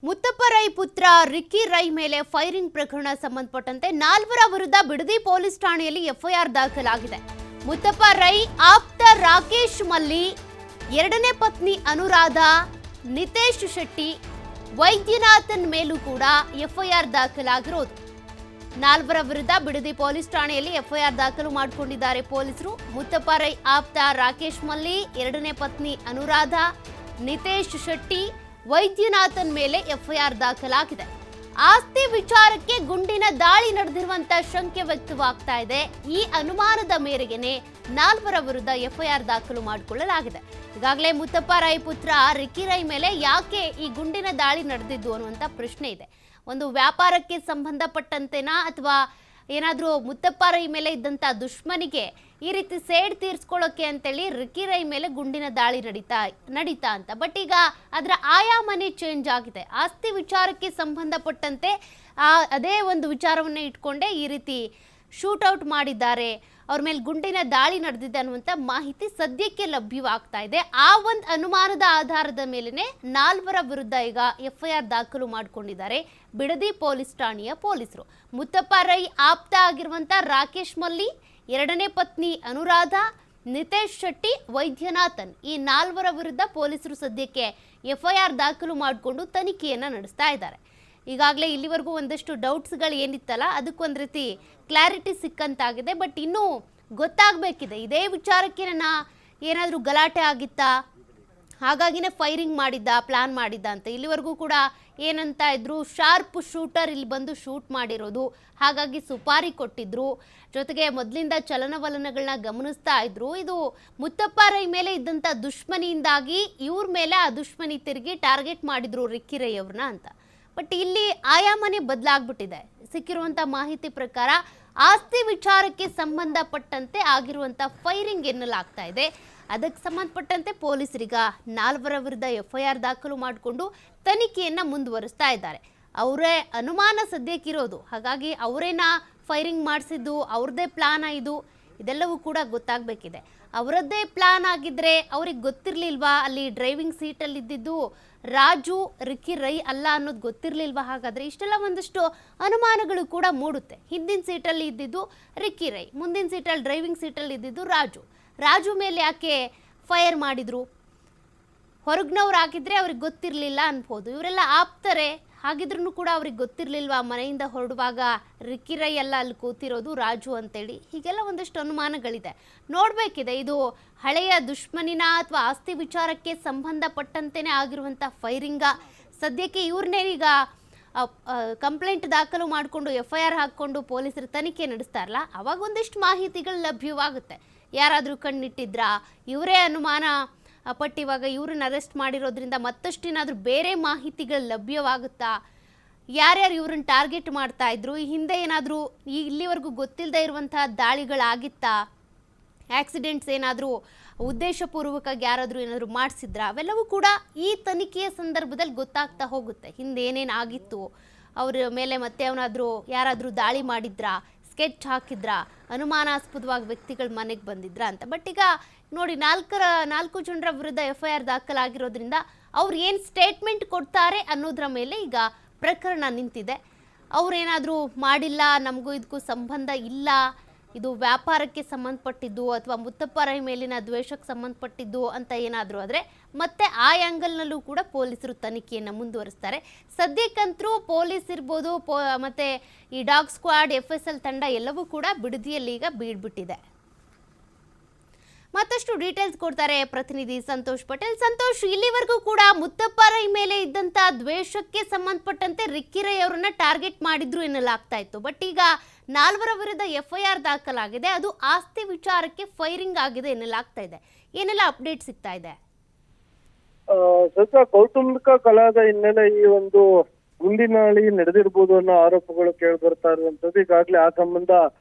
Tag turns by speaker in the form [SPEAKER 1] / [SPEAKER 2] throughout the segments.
[SPEAKER 1] ಮುತ್ತಪ್ಪ ರೈ ಪುತ್ರ ರಿಕ್ಕಿ ರೈ ಮೇಲೆ ಫೈರಿಂಗ್ ಪ್ರಕರಣ ಸಂಬಂಧಪಟ್ಟಂತೆ ನಾಲ್ವರ ವಿರುದ್ಧ ಬಿಡದಿ ಪೊಲೀಸ್ ಠಾಣೆಯಲ್ಲಿ ಎಫ್ಐಆರ್ ದಾಖಲಾಗಿದೆ. ಮುತ್ತಪ್ಪ ರೈ ಆಪ್ತ ರಾಕೇಶ್ ಮಲ್ಲಿ, ಎರಡನೇ ಪತ್ನಿ ಅನುರಾಧ, ನಿತೇಶ್ ಶೆಟ್ಟಿ, ವೈದ್ಯನಾಥನ್ ಮೇಲೂ ಕೂಡ ಎಫ್ಐಆರ್ ದಾಖಲಾಗಿರೋದು. ನಾಲ್ವರ ವಿರುದ್ಧ ಬಿಡದಿ ಪೊಲೀಸ್ ಠಾಣೆಯಲ್ಲಿ ಎಫ್ಐಆರ್ ದಾಖಲು ಮಾಡಿಕೊಂಡಿದ್ದಾರೆ ಪೊಲೀಸರು. ಮುತ್ತಪ್ಪ ರೈ ಆಪ್ತ ರಾಕೇಶ್ ಮಲ್ಲಿ, ಎರಡನೇ ಪತ್ನಿ ಅನುರಾಧ, ನಿತೇಶ್ ಶೆಟ್ಟಿ, ವೈದ್ಯನಾಥನ್ ಮೇಲೆ ಎಫ್ಐಆರ್ ದಾಖಲಾಗಿದೆ. ಆಸ್ತಿ ವಿಚಾರಕ್ಕೆ ಗುಂಡಿನ ದಾಳಿ ನಡೆದಿರುವಂತ ಶಂಕೆ ವ್ಯಕ್ತವಾಗ್ತಾ ಇದೆ. ಈ ಅನುಮಾನದ ಮೇರೆಗೆನೆ ನಾಲ್ವರ ವಿರುದ್ಧ ಎಫ್ಐಆರ್ ದಾಖಲು ಮಾಡಿಕೊಳ್ಳಲಾಗಿದೆ. ಈಗಾಗಲೇ ಮುತ್ತಪ್ಪ ರೈ ಪುತ್ರ ರಿಕ್ಕಿ ರೈ ಮೇಲೆ ಯಾಕೆ ಈ ಗುಂಡಿನ ದಾಳಿ ನಡೆದಿದ್ದು ಅನ್ನುವಂಥ ಪ್ರಶ್ನೆ ಇದೆ. ಒಂದು ವ್ಯಾಪಾರಕ್ಕೆ ಸಂಬಂಧಪಟ್ಟಂತೆನಾ ಅಥವಾ ಏನಾದರೂ ಮುತ್ತಪ್ಪ ರೈ ಮೇಲೆ ಇದ್ದಂಥ ದುಶ್ಮನಿಗೆ ಈ ರೀತಿ ಸೇಡ್ ತೀರಿಸ್ಕೊಳ್ಳೋಕೆ ಅಂತೇಳಿ ರಿಕ್ಕಿ ರೈ ಮೇಲೆ ಗುಂಡಿನ ದಾಳಿ ನಡೀತಾ ಅಂತ. ಬಟ್ ಈಗ ಅದರ ಆಯಾಮನೇ ಚೇಂಜ್ ಆಗಿದೆ. ಆಸ್ತಿ ವಿಚಾರಕ್ಕೆ ಸಂಬಂಧಪಟ್ಟಂತೆ ಅದೇ ಒಂದು ವಿಚಾರವನ್ನೇ ಇಟ್ಕೊಂಡೇ ಈ ರೀತಿ ಶೂಟೌಟ್ ಮಾಡಿದ್ದಾರೆ, ಅವ್ರ ಮೇಲೆ ಗುಂಡಿನ ದಾಳಿ ನಡೆದಿದೆ ಅನ್ನುವಂಥ ಮಾಹಿತಿ ಸದ್ಯಕ್ಕೆ ಲಭ್ಯವಾಗ್ತಾ ಇದೆ. ಆ ಒಂದು ಅನುಮಾನದ ಆಧಾರದ ಮೇಲೆನೆ ನಾಲ್ವರ ವಿರುದ್ಧ ಈಗ ಎಫ್ಐಆರ್ ದಾಖಲು ಮಾಡಿಕೊಂಡಿದ್ದಾರೆ ಬಿಡದಿ ಪೊಲೀಸ್ ಠಾಣೆಯ ಪೊಲೀಸರು. ಮುತ್ತಪ್ಪ ರೈ ಆಪ್ತ ಆಗಿರುವಂಥ ರಾಕೇಶ್ ಮಲ್ಲಿ, ಎರಡನೇ ಪತ್ನಿ ಅನುರಾಧ, ನಿತೇಶ್ ಶೆಟ್ಟಿ, ವೈದ್ಯನಾಥನ್, ಈ ನಾಲ್ವರ ವಿರುದ್ಧ ಪೊಲೀಸರು ಸದ್ಯಕ್ಕೆ ಎಫ್ಐಆರ್ ದಾಖಲು ಮಾಡಿಕೊಂಡು ತನಿಖೆಯನ್ನು ನಡೆಸ್ತಾ ಇದ್ದಾರೆ. ಈಗಾಗಲೇ ಇಲ್ಲಿವರೆಗೂ ಒಂದಷ್ಟು ಡೌಟ್ಸ್ಗಳು ಏನಿತ್ತಲ್ಲ ಅದಕ್ಕೊಂದು ರೀತಿ ಕ್ಲಾರಿಟಿ ಸಿಕ್ಕಂತಾಗಿದೆ. ಬಟ್ ಇನ್ನೂ ಗೊತ್ತಾಗಬೇಕಿದೆ, ಇದೇ ವಿಚಾರಕ್ಕೆ ಏನಾದರೂ ಗಲಾಟೆ ಆಗಿತ್ತಾ, ಹಾಗಾಗಿನೇ ಫೈರಿಂಗ್ ಪ್ಲಾನ್ ಮಾಡಿದ್ದ ಅಂತ. ಇಲ್ಲಿವರೆಗೂ ಕೂಡ ಏನಂತ ಇದ್ರು, ಶಾರ್ಪ್ ಶೂಟರ್ ಇಲ್ಲಿ ಬಂದು ಶೂಟ್ ಮಾಡಿರೋದು, ಹಾಗಾಗಿ ಸುಪಾರಿ ಕೊಟ್ಟಿದ್ರು, ಜೊತೆಗೆ ಮೊದಲಿಂದ ಚಲನವಲನಗಳನ್ನ ಗಮನಿಸ್ತಾ ಇದ್ರು. ಇದು ಮುತ್ತಪ್ಪ ರೈ ಮೇಲೆ ಇದ್ದಂಥ ದುಶ್ಮನಿಯಿಂದಾಗಿ ಇವ್ರ ಮೇಲೆ ಆ ದುಶ್ಮನಿ ತಿರುಗಿ ಟಾರ್ಗೆಟ್ ಮಾಡಿದ್ರು ರಿಕ್ಕಿ ರೈ ಅವ್ರನ್ನ ಅಂತ. ಬಟ್ ಇಲ್ಲಿ ಆಯಾಮನೇ ಬದಲಾಗ್ಬಿಟ್ಟಿದೆ. ಸಿಕ್ಕಿರುವಂಥ ಮಾಹಿತಿ ಪ್ರಕಾರ ಆಸ್ತಿ ವಿಚಾರಕ್ಕೆ ಸಂಬಂಧಪಟ್ಟಂತೆ ಆಗಿರುವಂಥ ಫೈರಿಂಗ್ ಎನ್ನಲಾಗ್ತಾ ಇದೆ. ಅದಕ್ಕೆ ಸಂಬಂಧಪಟ್ಟಂತೆ ಪೊಲೀಸರಿಗ ನಾಲ್ವರ ವಿರುದ್ಧ ಎಫ್ಐಆರ್ ದಾಖಲು ಮಾಡಿಕೊಂಡು ತನಿಖೆಯನ್ನು ಮುಂದುವರಿಸ್ತಾ ಇದ್ದಾರೆ. ಅವರೇ ಅನುಮಾನ ಸದ್ಯಕ್ಕಿರೋದು, ಹಾಗಾಗಿ ಅವರೇನ ಫೈರಿಂಗ್ ಮಾಡಿಸಿದ್ದು, ಅವ್ರದ್ದೇ ಪ್ಲಾನ್ ಇದೆಲ್ಲವೂ ಕೂಡ ಗೊತ್ತಾಗಬೇಕಿದೆ. ಅವರದ್ದೇ ಪ್ಲಾನ್ ಆಗಿದ್ರೆ ಅವ್ರಿಗೆ ಗೊತ್ತಿರಲಿಲ್ವಾ ಅಲ್ಲಿ ಡ್ರೈವಿಂಗ್ ಸೀಟಲ್ಲಿ ಇದ್ದಿದ್ದು ರಾಜು ರಿಕ್ಕಿ ರೈ ಅಲ್ಲ ಅನ್ನೋದು ಗೊತ್ತಿರಲಿಲ್ವಾ? ಹಾಗಾದರೆ ಇಷ್ಟೆಲ್ಲ ಒಂದಷ್ಟು ಅನುಮಾನಗಳು ಕೂಡ ಮೂಡುತ್ತೆ. ಹಿಂದಿನ ಸೀಟಲ್ಲಿ ಇದ್ದಿದ್ದು ರಿಕ್ಕಿ ರೈ, ಮುಂದಿನ ಸೀಟಲ್ಲಿ ಡ್ರೈವಿಂಗ್ ಸೀಟಲ್ಲಿ ಇದ್ದಿದ್ದು ರಾಜು ಮೇಲೆ ಯಾಕೆ ಫೈರ್ ಮಾಡಿದ್ರು? ಹೊರಗ್ನವ್ರು ಆಗಿದ್ರೆ ಅವ್ರಿಗೆ ಗೊತ್ತಿರಲಿಲ್ಲ ಅನ್ಬೋದು. ಇವರೆಲ್ಲ ಆಪ್ತಾರೆ, ಹಾಗಿದ್ರೂ ಕೂಡ ಅವ್ರಿಗೆ ಗೊತ್ತಿರಲಿಲ್ವಾ ಮನೆಯಿಂದ ಹೊರಡುವಾಗ ರಿಕ್ಕಿ ರೈ ಎಲ್ಲ ಅಲ್ಲಿ ಕೂತಿರೋದು ರಾಜು ಅಂತೇಳಿ? ಹೀಗೆಲ್ಲ ಒಂದಷ್ಟು ಅನುಮಾನಗಳಿದೆ. ನೋಡಬೇಕಿದೆ, ಇದು ಹಳೆಯ ದುಶ್ಮನಿನ ಅಥವಾ ಆಸ್ತಿ ವಿಚಾರಕ್ಕೆ ಸಂಬಂಧಪಟ್ಟಂತೆಯೇ ಆಗಿರುವಂಥ ಫೈರಿಂಗ? ಸದ್ಯಕ್ಕೆ ಇವ್ರನ್ನೇ ಈಗ ಕಂಪ್ಲೇಂಟ್ ದಾಖಲು ಮಾಡಿಕೊಂಡು ಎಫ್ಐಆರ್ ಹಾಕ್ಕೊಂಡು ಪೊಲೀಸರು ತನಿಖೆ ನಡೆಸ್ತಾರಲ್ಲ, ಅವಾಗ ಒಂದಿಷ್ಟು ಮಾಹಿತಿಗಳು ಲಭ್ಯವಾಗುತ್ತೆ. ಯಾರಾದರೂ ಕಣ್ಣಿಟ್ಟಿದ್ರಾ, ಇವರೇ ಅನುಮಾನ ಪಟ್ಟಿವಾಗ ಇವ್ರನ್ನ ಅರೆಸ್ಟ್ ಮಾಡಿರೋದ್ರಿಂದ ಮತ್ತಷ್ಟೇನಾದರೂ ಬೇರೆ ಮಾಹಿತಿಗಳು ಲಭ್ಯವಾಗುತ್ತಾ? ಯಾರ್ಯಾರು ಇವ್ರನ್ನ ಟಾರ್ಗೆಟ್ ಮಾಡ್ತಾ ಇದ್ರು? ಈ ಹಿಂದೆ ಏನಾದರೂ ಇಲ್ಲಿವರೆಗೂ ಗೊತ್ತಿಲ್ಲದೆ ಇರುವಂತಹ ದಾಳಿಗಳಾಗಿತ್ತಾ? ಆಕ್ಸಿಡೆಂಟ್ಸ್ ಏನಾದರೂ ಉದ್ದೇಶಪೂರ್ವಕವಾಗಿ ಯಾರಾದರೂ ಏನಾದರೂ ಮಾಡಿಸಿದ್ರಾ? ಅವೆಲ್ಲವೂ ಕೂಡ ಈ ತನಿಖೆಯ ಸಂದರ್ಭದಲ್ಲಿ ಗೊತ್ತಾಗ್ತಾ ಹೋಗುತ್ತೆ. ಹಿಂದೆ ಏನೇನು ಆಗಿತ್ತು, ಅವ್ರ ಮೇಲೆ ಮತ್ತೆ ಯಾರಾದರೂ ದಾಳಿ ಮಾಡಿದ್ರಾ, ಸ್ಕೆಚ್ ಹಾಕಿದ್ರಾ, ಅನುಮಾನಾಸ್ಪದವಾಗಿ ವ್ಯಕ್ತಿಗಳು ಮನೆಗೆ ಬಂದಿದ್ರಾ ಅಂತ. ಬಟ್ ಈಗ ನೋಡಿ, 4 ಜನರ ವಿರುದ್ಧ ಎಫ್ಐಆರ್ ದಾಖಲಾಗಿರೋದ್ರಿಂದ ಅವ್ರು ಏನು ಸ್ಟೇಟ್ಮೆಂಟ್ ಕೊಡ್ತಾರೆ ಅನ್ನೋದ್ರ ಮೇಲೆ ಈಗ ಪ್ರಕರಣ ನಿಂತಿದೆ. ಅವ್ರೇನಾದರೂ ಮಾಡಿಲ್ಲ, ನಮಗೂ ಇದಕ್ಕೂ ಸಂಬಂಧ ಇಲ್ಲ, ಇದು ವ್ಯಾಪಾರಕ್ಕೆ ಸಂಬಂಧಪಟ್ಟಿದ್ದು ಅಥವಾ ಮುತ್ತಪ್ಪ ರೈ ಮೇಲಿನ ದ್ವೇಷಕ್ಕೆ ಸಂಬಂಧಪಟ್ಟಿದ್ದು ಅಂತ ಏನಾದರೂ ಆದರೆ ಮತ್ತೆ ಆ ಆ್ಯಂಗಲ್ನಲ್ಲೂ ಕೂಡ ಪೊಲೀಸರು ತನಿಖೆಯನ್ನು ಮುಂದುವರಿಸ್ತಾರೆ. ಸದ್ಯಕ್ಕಂತರೂ ಪೊಲೀಸ್ ಇರ್ಬೋದು ಮತ್ತು ಈ ಡಾಗ್ ಸ್ಕ್ವಾಡ್, FSL ತಂಡ ಎಲ್ಲವೂ ಕೂಡ ಬಿಡದಿಯಲ್ಲಿ ಈಗ ಬೀಡ್ಬಿಟ್ಟಿದೆ. ಮತ್ತಷ್ಟು ಡೀಟೇಲ್ಸ್ ಕೊಡ್ತಾರೆ ಪ್ರತಿನಿಧಿ ಸಂತೋಷ್ ಪಟೇಲ್. ಸಂತೋಷ್, ಇಲ್ಲಿವರೆಗೂ ಕೂಡ ಮುತ್ತಪ್ಪ ರೈ ಮೇಲೆ ಇದ್ದಂಥ ದ್ವೇಷಕ್ಕೆ ಸಂಬಂಧಪಟ್ಟಂತೆ ರಿಕ್ಕಿ ರೈ ಅವರನ್ನ ಟಾರ್ಗೆಟ್ ಮಾಡಿದ್ರು ಎನ್ನಲಾಗ್ತಾ ಇತ್ತು. ಬಟ್ ಈಗ ನಾಲ್ವರ ವಿರುದ್ಧ ಎಫ್ಐಆರ್ ದಾಖಲಾಗಿದೆ, ಅದು ಆಸ್ತಿ ವಿಚಾರಕ್ಕೆ ಫೈರಿಂಗ್ ಆಗಿದೆ ಎನ್ನಲಾಗ್ತಾ ಇದೆ. ಏನೆಲ್ಲ ಅಪ್ಡೇಟ್ ಸಿಗ್ತಾ ಇದೆ?
[SPEAKER 2] ಸ್ವಲ್ಪ ಕೌಟುಂಬಿಕ ಕಲಹದ ಹಿನ್ನೆಲೆ ಈ ಒಂದು ಗುಂಡಿನಾಳಿ ನಡೆದಿರ್ಬೋದು ಅನ್ನೋ ಆರೋಪಗಳು ಕೇಳಿ ಬರ್ತಾ ಇರುವಂತದ್ದು. ಈಗಾಗಲೇ ಆ ಸಂಬಂಧ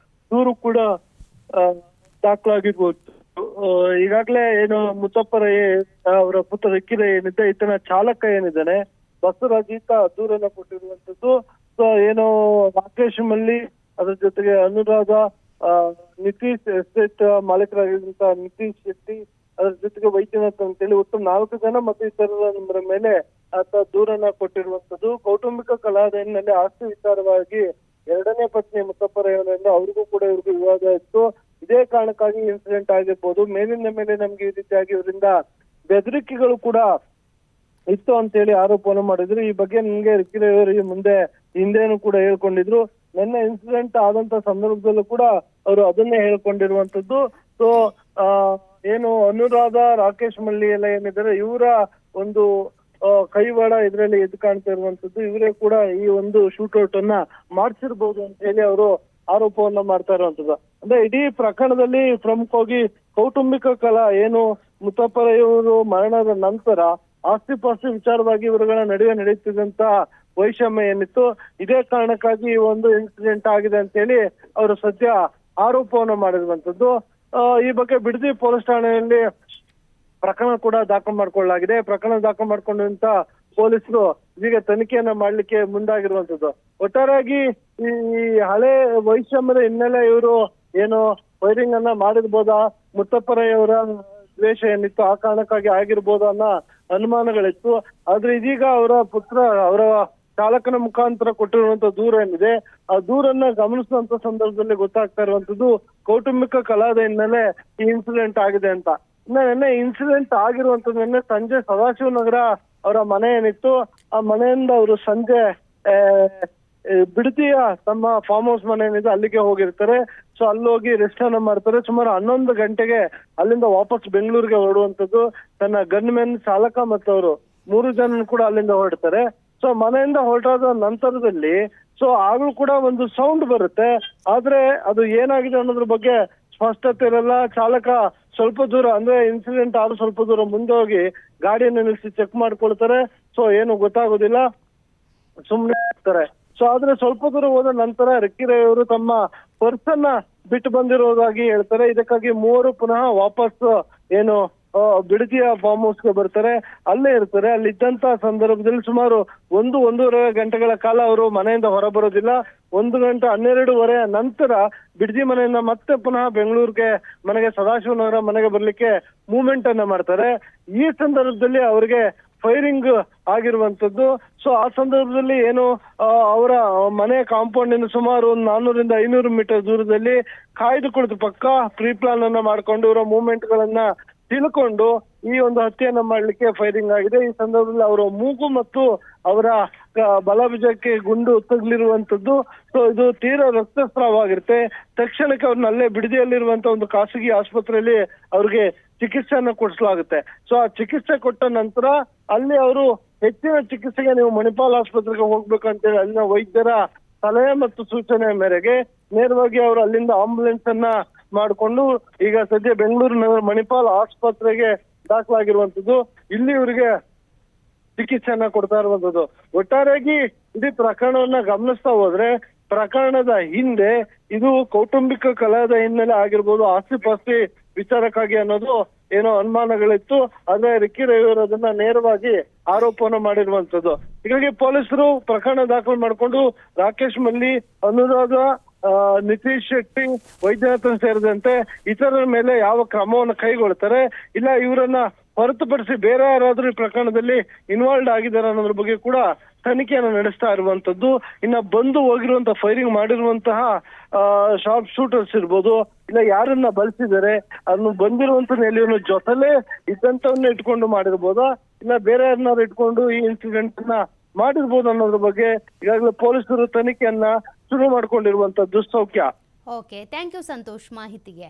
[SPEAKER 2] ದೂರು ಕೂಡ ದಾಖಲಾಗಿರ್ಬೋದು. ಈಗಾಗಲೇ ಏನು ಮುತ್ತಪ್ಪ ರೈ ಅವರ ಪುತ್ರ ರಿಕ್ಕಿ ರೈ ಏನಿದೆ, ಈತನ ಚಾಲಕ ಏನಿದ್ದಾನೆ ಬಸವರಾಜ್, ಈತ ದೂರನ್ನ ಕೊಟ್ಟಿರುವಂತದ್ದು. ಏನು ರಾಕೇಶ್ ಮಲ್ಲಿ, ಅದ್ರ ಜೊತೆಗೆ ಅನುರಾಧ, ನಿತೀಶ್ ಎಸ್ಟೇಟ್ ಮಾಲೀಕರಾಗಿರುವಂತಹ ನಿತೀಶ್ ಶೆಟ್ಟಿ, ಅದರ ಜೊತೆಗೆ ವೈದ್ಯನಾಥ್ ಅಂತೇಳಿ ಒಟ್ಟು 4 ಜನ ಮತ್ತು ಇತರರ ಮೇಲೆ ಆತ ದೂರನ್ನ ಕೊಟ್ಟಿರುವಂತದ್ದು. ಕೌಟುಂಬಿಕ ಕಲಹದ ಹಿನ್ನೆಲೆ ಆಸ್ತಿ ವಿಚಾರವಾಗಿ 2ನೇ ಪತ್ನಿ ಮುತ್ತಪ್ಪ ರೈ ಅವರಿಂದ ಅವ್ರಿಗೂ ಕೂಡ ಇವ್ರಿಗೂ ವಿವಾದ ಇತ್ತು. ಇದೇ ಕಾರಣಕ್ಕಾಗಿ ಇನ್ಸಿಡೆಂಟ್ ಆಗಿರ್ಬೋದು. ಮೇಲಿನ ಮೇಲೆ ನಮ್ಗೆ ಈ ರೀತಿಯಾಗಿ ಇವರಿಂದ ಬೆದರಿಕೆಗಳು ಕೂಡ ಇತ್ತು ಅಂತೇಳಿ ಆರೋಪವನ್ನು ಮಾಡಿದ್ರು. ಈ ಬಗ್ಗೆ ನಿಮ್ಗೆ ರಿಕ್ಕಿ ರೈ ಅವರಿಗೆ ಹಿಂದೆನೂ ಕೂಡ ಹೇಳ್ಕೊಂಡಿದ್ರು. ನಿನ್ನೆ ಇನ್ಸಿಡೆಂಟ್ ಆದಂತ ಸಂದರ್ಭದಲ್ಲೂ ಕೂಡ ಅವರು ಅದನ್ನೇ ಹೇಳ್ಕೊಂಡಿರುವಂತದ್ದು. ಸೊ ಏನು ಅನುರಾಧ, ರಾಕೇಶ್ ಮಲ್ಲಿ ಎಲ್ಲ ಏನಿದ್ದಾರೆ ಇವರ ಒಂದು ಕೈವಾಡ ಇದರಲ್ಲಿ ಎದ್ದು ಕಾಣ್ತಾ ಇರುವಂತದ್ದು. ಇವರೇ ಕೂಡ ಈ ಒಂದು ಶೂಟೌಟ್ ಅನ್ನ ಮಾಡಿಸಿರ್ಬೋದು ಅಂತ ಹೇಳಿ ಅವರು ಆರೋಪವನ್ನ ಮಾಡ್ತಾ ಇರುವಂತದ್ದು. ಅಂದ್ರೆ ಇಡೀ ಪ್ರಕರಣದಲ್ಲಿ ಪ್ರಮುಖವಾಗಿ ಕೌಟುಂಬಿಕ ಕಲಹ ಏನು ಮುತ್ತಪ್ಪ ರೈ ಅವರು ಮರಣದ ನಂತರ ಆಸ್ತಿ ಪಾಸ್ತಿ ವಿಚಾರವಾಗಿ ಇವರುಗಳ ನಡುವೆ ನಡೆಯುತ್ತಿದ್ದಂತ ವೈಷಮ್ಯ ಏನಿತ್ತು, ಇದೇ ಕಾರಣಕ್ಕಾಗಿ ಈ ಒಂದು ಇನ್ಸಿಡೆಂಟ್ ಆಗಿದೆ ಅಂತ ಹೇಳಿ ಅವರು ಸದ್ಯ ಆರೋಪವನ್ನು ಮಾಡಿರುವಂತದ್ದು. ಈ ಬಗ್ಗೆ ಬಿಡದಿ ಪೊಲೀಸ್ ಠಾಣೆಯಲ್ಲಿ ಪ್ರಕರಣ ಕೂಡ ದಾಖಲು ಮಾಡ್ಕೊಳ್ಳಲಾಗಿದೆ. ಪ್ರಕರಣ ದಾಖಲು ಮಾಡ್ಕೊಂಡಂತ ಪೊಲೀಸರು ಈಗ ತನಿಖೆಯನ್ನ ಮಾಡ್ಲಿಕ್ಕೆ ಮುಂದಾಗಿರುವಂತದ್ದು. ಒಟ್ಟಾರೆಯಾಗಿ ಈ ಹಳೆ ವೈಷಮ್ಯದ ಹಿನ್ನೆಲೆ ಇವರು ಏನು ಫೈರಿಂಗ್ ಅನ್ನ ಮಾಡಿರ್ಬೋದಾ, ಮುತ್ತಪ್ಪ ರೈ ಅವರ ದ್ವೇಷ ಏನಿತ್ತು ಆ ಕಾರಣಕ್ಕಾಗಿ ಆಗಿರ್ಬೋದು ಅನ್ನೋ ಅನುಮಾನಗಳಿತ್ತು. ಆದ್ರೆ ಇದೀಗ ಅವರ ಪುತ್ರ ಅವರ ಚಾಲಕನ ಮುಖಾಂತರ ಕೊಟ್ಟಿರುವಂತ ದೂರ ಏನಿದೆ ಆ ದೂರನ್ನ ಗಮನಿಸುವಂತ ಸಂದರ್ಭದಲ್ಲಿ ಗೊತ್ತಾಗ್ತಾ ಇರುವಂತದ್ದು ಕೌಟುಂಬಿಕ ಕಲಹದ ಹಿನ್ನೆಲೆ ಈ ಇನ್ಸಿಡೆಂಟ್ ಆಗಿದೆ ಅಂತ. ನಿನ್ನೆ ಇನ್ಸಿಡೆಂಟ್ ಆಗಿರುವಂತದ್ದು ನಿನ್ನೆ ಸಂಜೆ ಸದಾಶಿವನಗರ ಅವರ ಮನೆ ಏನಿತ್ತು ಆ ಮನೆಯಿಂದ ಅವರು ಸಂಜೆ ಬಿಡದಿಯ ತಮ್ಮ ಫಾರ್ಮ್ ಹೌಸ್ ಮನೆ ಏನಿದೆ ಅಲ್ಲಿಗೆ ಹೋಗಿರ್ತಾರೆ. ಸೊ ಅಲ್ಲಿ ಹೋಗಿ ರೆಸ್ಟ್ ಅನ್ನ ಮಾಡ್ತಾರೆ. ಸುಮಾರು 11 ಗಂಟೆಗೆ ಅಲ್ಲಿಂದ ವಾಪಸ್ ಬೆಂಗಳೂರಿಗೆ ಹೊರಡುವಂತದ್ದು. ತನ್ನ ಗನ್ ಮೆನ್, ಚಾಲಕ ಮತ್ತು ಅವರು 3 ಜನ ಕೂಡ ಅಲ್ಲಿಂದ ಹೊರಡ್ತಾರೆ. ಸೊ ಮನೆಯಿಂದ ಹೊರಟಾದ ನಂತರದಲ್ಲಿ ಆಗ್ಲೂ ಕೂಡ ಒಂದು ಸೌಂಡ್ ಬರುತ್ತೆ. ಆದ್ರೆ ಅದು ಏನಾಗಿದೆ ಅನ್ನೋದ್ರ ಬಗ್ಗೆ ಸ್ಪಷ್ಟತೆ ಇರಲ್ಲ. ಚಾಲಕ ಸ್ವಲ್ಪ ದೂರ ಅಂದ್ರೆ ಇನ್ಸಿಡೆಂಟ್ ಆದ್ರೂ ಸ್ವಲ್ಪ ದೂರ ಮುಂದೆ ಹೋಗಿ ಗಾಡಿಯನ್ನು ನಿಲ್ಲಿಸಿ ಚೆಕ್ ಮಾಡ್ಕೊಳ್ತಾರೆ. ಸೊ ಏನು ಗೊತ್ತಾಗೋದಿಲ್ಲ, ಸುಮ್ಮನೆ ಇರ್ತಾರೆ. ಸೊ ಆದ್ರೆ ಸ್ವಲ್ಪ ದೂರ ಹೋದ ನಂತರ ರಿಕ್ಕಿ ರೈ ಅವರು ತಮ್ಮ ಪರ್ಸನ್ನ ಬಿಟ್ಟು ಬಂದಿರೋದಾಗಿ ಹೇಳ್ತಾರೆ. ಇದಕ್ಕಾಗಿ 3 ಪುನಃ ವಾಪಸ್ ಏನು ಬಿಡದಿಯ ಫಾರ್ಮ್ ಹೌಸ್ಗೆ ಬರ್ತಾರೆ. ಅಲ್ಲೇ ಇರ್ತಾರೆ. ಅಲ್ಲಿದ್ದಂತ ಸಂದರ್ಭದಲ್ಲಿ ಸುಮಾರು 1-1.5 ಗಂಟೆಗಳ ಕಾಲ ಅವರು ಮನೆಯಿಂದ ಹೊರ ಬರೋದಿಲ್ಲ. 1 ಗಂಟೆ 12:30 ನಂತರ ಬಿಡದಿ ಮನೆಯಿಂದ ಮತ್ತೆ ಪುನಃ ಬೆಂಗಳೂರಿಗೆ ಮನೆಗೆ ಸದಾಶಿವನಗರ ಮನೆಗೆ ಬರ್ಲಿಕ್ಕೆ ಮೂವ್ಮೆಂಟ್ ಅನ್ನ ಮಾಡ್ತಾರೆ. ಈ ಸಂದರ್ಭದಲ್ಲಿ ಅವರಿಗೆ ಫೈರಿಂಗ್ ಆಗಿರುವಂತದ್ದು. ಸೊ ಆ ಸಂದರ್ಭದಲ್ಲಿ ಏನು ಅವರ ಮನೆ ಕಾಂಪೌಂಡ್ ಇಂದ ಸುಮಾರು 400-500 ಮೀಟರ್ ದೂರದಲ್ಲಿ ಕಾಯ್ದು ಕುಳಿತು ಪಕ್ಕ ಪ್ರೀ ಪ್ಲಾನ್ ಅನ್ನ ಮಾಡ್ಕೊಂಡು ಇವರ ಮೂವ್ಮೆಂಟ್ ಗಳನ್ನ ತಿಳ್ಕೊಂಡು ಈ ಒಂದು ಹತ್ಯೆಯನ್ನ ಮಾಡ್ಲಿಕ್ಕೆ ಫೈರಿಂಗ್ ಆಗಿದೆ. ಈ ಸಂದರ್ಭದಲ್ಲಿ ಅವರ ಮೂಗು ಮತ್ತು ಅವರ ಬಲಭುಜಕ್ಕೆ ಗುಂಡು ತಗುಲಿರುವಂತದ್ದು. ಸೊ ಇದು ತೀವ್ರ ರಕ್ತಸ್ರಾವ ಆಗಿರುತ್ತೆ. ತಕ್ಷಣಕ್ಕೆ ಅವ್ರನ್ನ ಅಲ್ಲೇ ಬಿಡದಿಯಲ್ಲಿರುವಂತ ಒಂದು ಖಾಸಗಿ ಆಸ್ಪತ್ರೆಯಲ್ಲಿ ಅವ್ರಿಗೆ ಚಿಕಿತ್ಸೆಯನ್ನ ಕೊಡಿಸಲಾಗುತ್ತೆ. ಸೊ ಆ ಚಿಕಿತ್ಸೆ ಕೊಟ್ಟ ನಂತರ ಅಲ್ಲಿ ಅವರು ಹೆಚ್ಚಿನ ಚಿಕಿತ್ಸೆಗೆ ನೀವು ಮಣಿಪಾಲ್ ಆಸ್ಪತ್ರೆಗೆ ಹೋಗ್ಬೇಕಂತೇಳಿ ಅಲ್ಲಿನ ವೈದ್ಯರ ಸಲಹೆ ಮತ್ತು ಸೂಚನೆ ಮೇರೆಗೆ ನೇರವಾಗಿ ಅವರು ಅಲ್ಲಿಂದ ಆಂಬುಲೆನ್ಸ್ ಅನ್ನ ಮಾಡಿಕೊಂಡು ಈಗ ಸದ್ಯ ಬೆಂಗಳೂರು ನಗರ ಮಣಿಪಾಲ್ ಆಸ್ಪತ್ರೆಗೆ ದಾಖಲಾಗಿರುವಂತದ್ದು. ಇಲ್ಲಿ ಇವರಿಗೆ ಚಿಕಿತ್ಸೆಯನ್ನ ಕೊಡ್ತಾ ಇರುವಂತದ್ದು. ಒಟ್ಟಾರೆಯಾಗಿ ಇಡೀ ಪ್ರಕರಣವನ್ನ ಗಮನಿಸ್ತಾ ಹೋದ್ರೆ ಪ್ರಕರಣದ ಹಿಂದೆ ಇದು ಕೌಟುಂಬಿಕ ಕಲಹದ ಹಿನ್ನೆಲೆ ಆಗಿರ್ಬೋದು, ಆಸ್ತಿ ಪಾಸ್ತಿ ವಿಚಾರಕ್ಕಾಗಿ ಅನ್ನೋದು ಏನೋ ಅನುಮಾನಗಳಿತ್ತು. ಆದ್ರೆ ರಿಕ್ಕಿ ರೈ ಅವರು ಅದನ್ನ ನೇರವಾಗಿ ಆರೋಪವನ್ನು ಮಾಡಿರುವಂತದ್ದು. ಹೀಗಾಗಿ ಪೊಲೀಸರು ಪ್ರಕರಣ ದಾಖಲು ಮಾಡಿಕೊಂಡು ರಾಕೇಶ್ ಮಲ್ಲಿ, ಅನುರಾಧ, ನಿತೀಶ್ ಶೆಟ್ಟಿ, ವೈದ್ಯನಾಥನ್ ಸೇರಿದಂತೆ ಇತರರ ಮೇಲೆ ಯಾವ ಕ್ರಮವನ್ನು ಕೈಗೊಳ್ತಾರೆ, ಇಲ್ಲ ಇವರನ್ನ ಹೊರತುಪಡಿಸಿ ಬೇರೆ ಯಾರಾದ್ರೂ ಈ ಪ್ರಕರಣದಲ್ಲಿ ಇನ್ವಾಲ್ವ್ ಆಗಿದ್ದಾರೆ ಅನ್ನೋದ್ರ ಬಗ್ಗೆ ಕೂಡ ತನಿಖೆಯನ್ನು ನಡೆಸ್ತಾ ಇರುವಂತದ್ದು. ಇನ್ನ ಬಂದು ಹೋಗಿರುವಂತಹ ಫೈರಿಂಗ್ ಮಾಡಿರುವಂತಹ ಶಾರ್ಪ್ ಶೂಟರ್ಸ್ ಇರ್ಬೋದು, ಇಲ್ಲ ಯಾರನ್ನ ಬಳಸಿದ್ದಾರೆ ಅದನ್ನು ಬಂದಿರುವಂತ ನೆಲೆಯನ್ನು ಜೊತೆಲೇ ಇದ್ದಂತವನ್ನ ಇಟ್ಕೊಂಡು ಮಾಡಿರ್ಬೋದಾ, ಇಲ್ಲ ಬೇರೆ ಯಾರನ್ನಾರು ಇಟ್ಕೊಂಡು ಈ ಇನ್ಸಿಡೆಂಟ್ ನ ಮಾಡಿರ್ಬೋದು ಅನ್ನೋದ್ರ ಬಗ್ಗೆ ಈಗಾಗಲೇ ಪೊಲೀಸರು ತನಿಖೆಯನ್ನ ಶುರು ಮಾಡ್ಕೊಂಡಿರುವಂತದ್ದು. ಸೌಖ್ಯ.
[SPEAKER 1] ಓಕೆ, ಥ್ಯಾಂಕ್ ಯು ಸಂತೋಷ್ ಮಾಹಿತಿಗೆ.